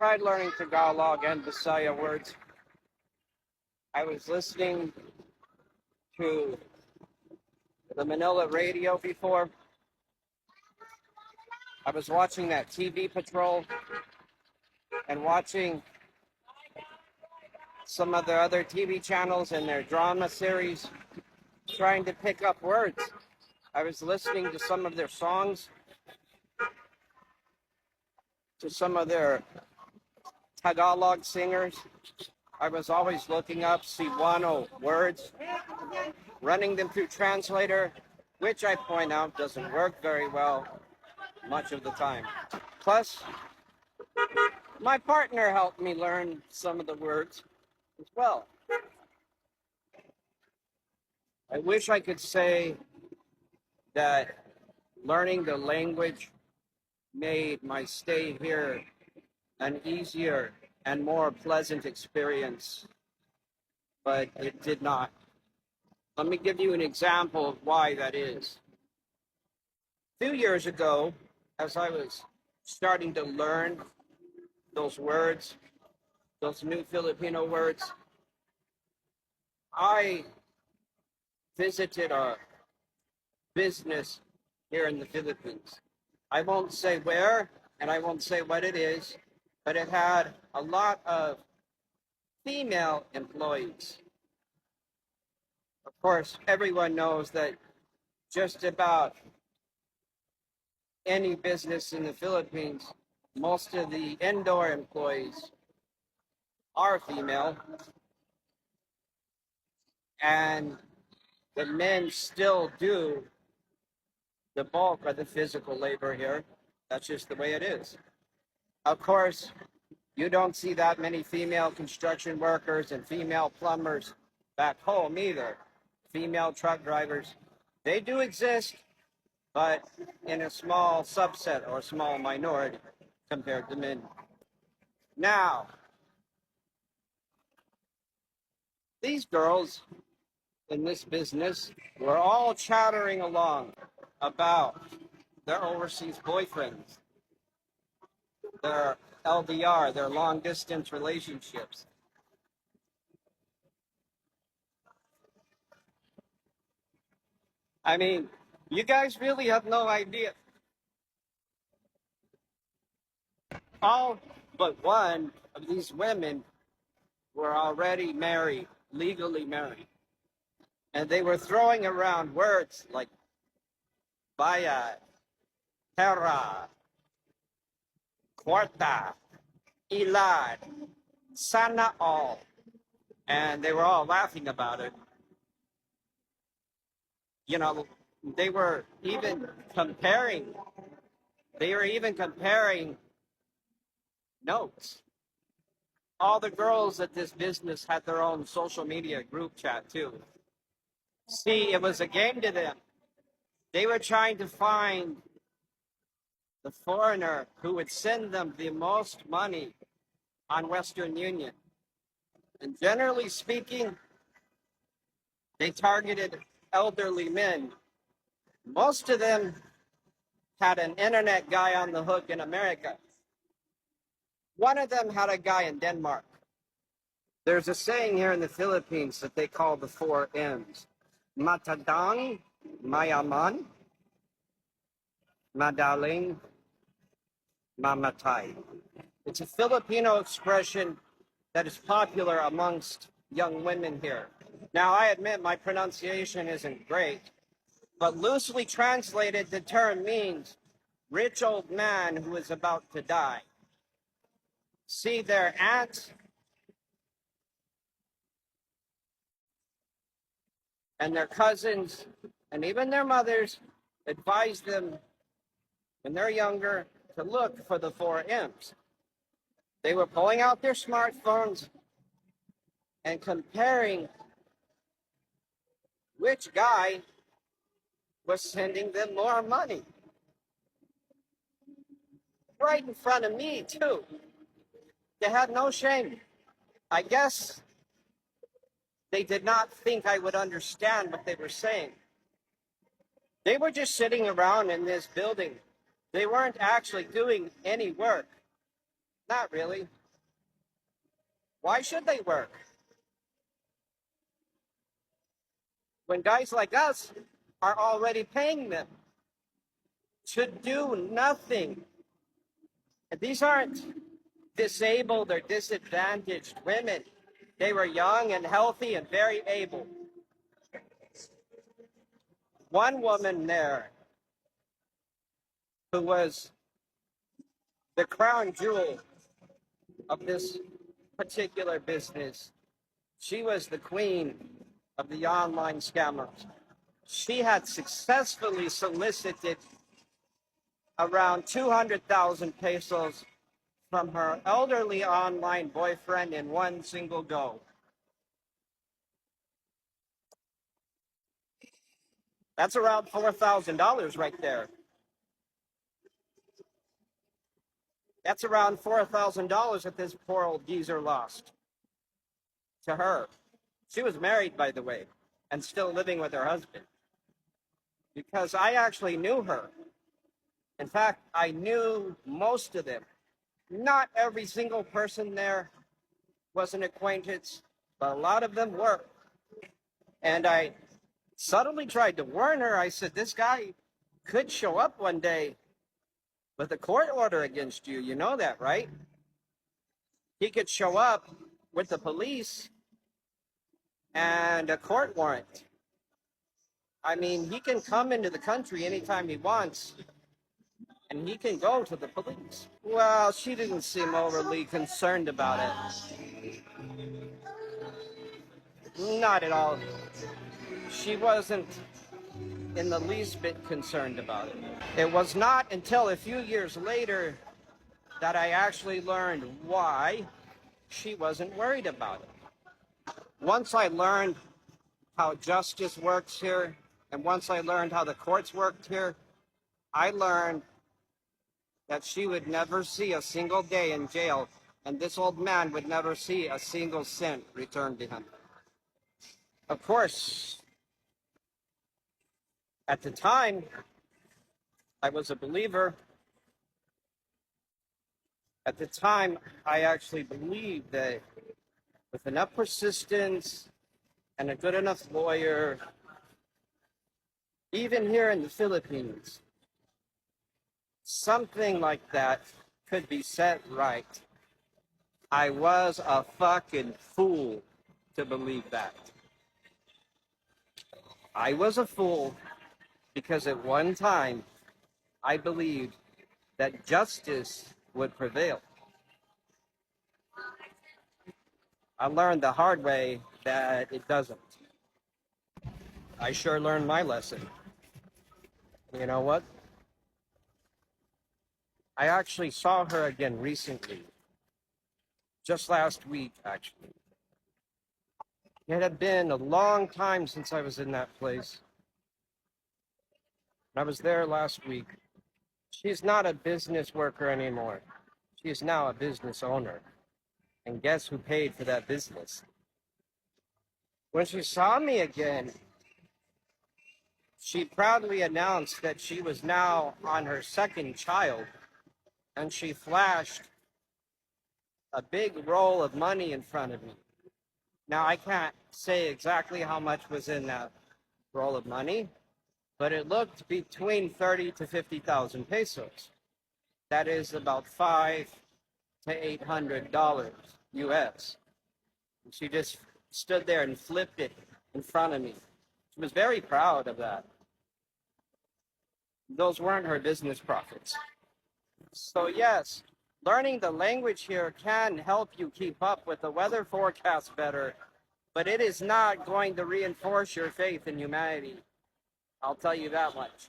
Tried learning Tagalog and Bisaya words. I was listening to the Manila radio before. I was watching that TV Patrol and watching some of the other TV channels and their drama series, trying to pick up words. I was listening to some of their songs, to some of their Tagalog singers. I was always looking up Cebuano words, running them through translator, which I point out doesn't work very well much of the time. Plus, my partner helped me learn some of the words as well. I wish I could say that learning the language made my stay here an easier and more pleasant experience, but it did not. Let me give you an example of why that is. A few years ago, as I was starting to learn those words, those new Filipino words, I visited a business here in the Philippines. I won't say where, and I won't say what it is, but it had a lot of female employees. Of course, everyone knows that just about any business in the Philippines, most of the indoor employees are female, and the men still do the bulk of the physical labor here. That's just the way it is. Of course, you don't see that many female construction workers and female plumbers back home either. Female truck drivers, they do exist, but in a small subset or small minority compared to men. Now, these girls in this business were all chattering along about their overseas boyfriends, their LDR, their long distance relationships. I mean, you guys really have no idea. All but one of these women were already married, legally married. And they were throwing around words like bayad, pera, cuarta, ilad, sana all. And they were all laughing about it. You know, they were even comparing notes. All the girls at this business had their own social media group chat too. See, it was a game to them. They were trying to find the foreigner who would send them the most money on Western Union. And generally speaking, they targeted elderly men. Most of them had an internet guy on the hook in America. One of them had a guy in Denmark. There's a saying here in the Philippines that they call the 4 M's. Matadang, mayaman, madaling, mamatay. It's a Filipino expression that is popular amongst young women here. Now, I admit my pronunciation isn't great, but loosely translated, the term means rich old man who is about to die. See, their aunts and their cousins and even their mothers advise them when they're younger to look for the 4 M's. They were pulling out their smartphones and comparing which guy was sending them more money. Right in front of me, too. They had no shame. I guess they did not think I would understand what they were saying. They were just sitting around in this building. They weren't actually doing any work. Not really. Why should they work when guys like us are already paying them to do nothing? And these aren't disabled or disadvantaged women. They were young and healthy and very able. One woman there who was the crown jewel of this particular business, she was the queen of the online scammers. She had successfully solicited around 200,000 pesos from her elderly online boyfriend in one single go. That's around $4,000 right there. That's around $4,000 that this poor old geezer lost to her. She was married, by the way, and still living with her husband. Because I actually knew her. In fact, I knew most of them. Not every single person there was an acquaintance, but a lot of them were. And I subtly tried to warn her. I said, this guy could show up one day with a court order against you. You know that, right? He could show up with the police and a court warrant. I mean, he can come into the country anytime he wants, and he can go to the police. Well, she didn't seem overly concerned about it. Not at all. She wasn't in the least bit concerned about it. It was not until a few years later that I actually learned why she wasn't worried about it. Once I learned how justice works here, and once I learned how the courts worked here, I learned that she would never see a single day in jail, and this old man would never see a single cent returned to him. Of course, at the time, I was a believer. At the time, I actually believed that with enough persistence and a good enough lawyer, even here in the Philippines, something like that could be set right. I was a fucking fool to believe that. I was a fool because at one time I believed that justice would prevail. I learned the hard way that it doesn't. I sure learned my lesson. You know what? I actually saw her again recently. Just last week, actually. It had been a long time since I was in that place. I was there last week. She's not a business worker anymore. She is now a business owner. And guess who paid for that business? When she saw me again, she proudly announced that she was now on her second child, and she flashed a big roll of money in front of me. Now, I can't say exactly how much was in that roll of money, but it looked between 30 to 50,000 pesos. That is about $500 to $800 US. And she just stood there and flipped it in front of me. She was very proud of that. Those weren't her business profits. So yes, learning the language here can help you keep up with the weather forecast better, but it is not going to reinforce your faith in humanity. I'll tell you that much.